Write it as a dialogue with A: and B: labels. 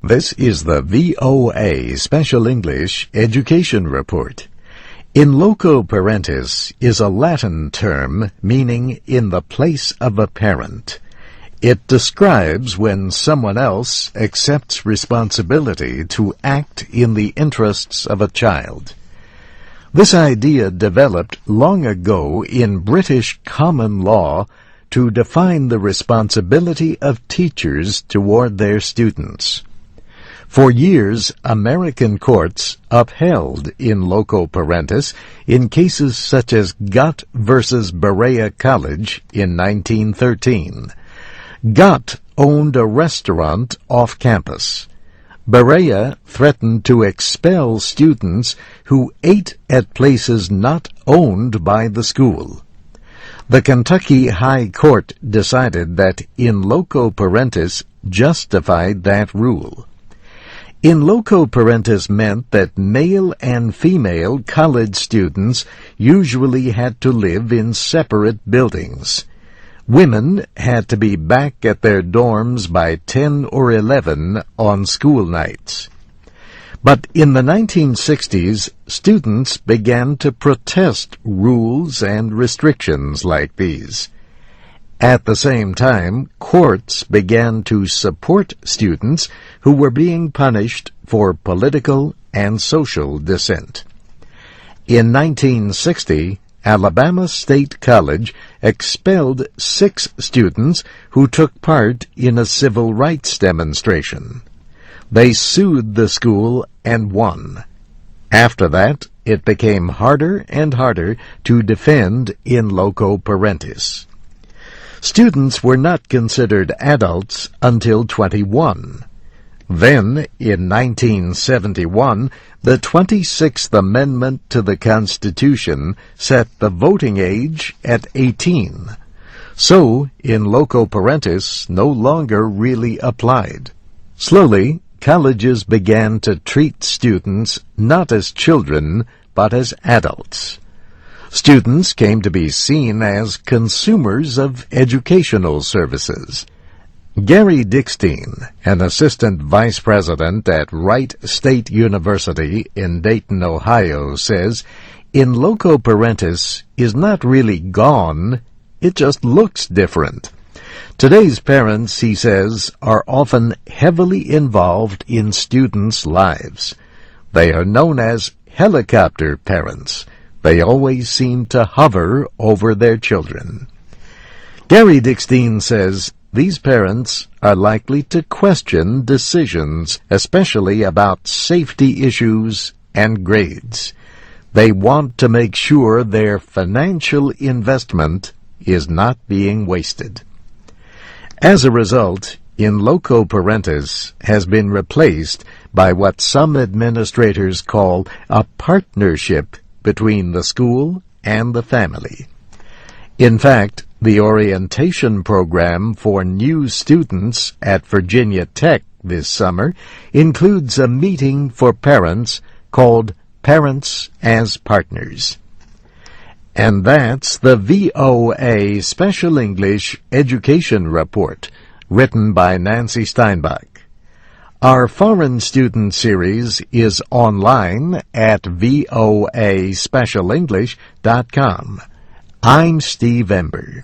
A: This is the VOA Special English Education Report. In loco parentis is a Latin term meaning in the place of a parent. It describes when someone else accepts responsibility to act in the interests of a child. This idea developed long ago in British common law to define the responsibility of teachers toward their students. For years, American courts upheld in loco parentis in cases such as Gott versus Berea College in 1913. Gott owned a restaurant off campus. Berea threatened to expel students who ate at places not owned by the school. The Kentucky High Court decided that in loco parentis justified that rule. In loco parentis meant that male and female college students usually had to live in separate buildings. Women had to be back at their dorms by 10 or 11 on school nights. But in the 1960s, students began to protest rules and restrictions like these. At the same time, courts began to support students who were being punished for political and social dissent. In 1960, Alabama State College expelled 6 students who took part in a civil rights demonstration. They sued the school and won. After that, it became harder and harder to defend in loco parentis. Students were not considered adults until 21. Then, in 1971, the 26th Amendment to the Constitution set the voting age at 18. So, in loco parentis no longer really applied. Slowly, colleges began to treat students not as children, but as adults. Students came to be seen as consumers of educational services. Gary Dickstein, an assistant vice president at Wright State University in Dayton, Ohio, says, "In loco parentis is not really gone, it just looks different." Today's parents, he says, are often heavily involved in students' lives. They are known as helicopter parents. They always seem to hover over their children. Gary Dickstein says these parents are likely to question decisions, especially about safety issues and grades. They want to make sure their financial investment is not being wasted. As a result, in loco parentis has been replaced by what some administrators call a partnership between the school and the family. In fact, the orientation program for new students at Virginia Tech this summer includes a meeting for parents called Parents as Partners. And that's the VOA Special English Education Report, written by Nancy Steinbach. Our Foreign Student Series is online at voaspecialenglish.com. I'm Steve Ember.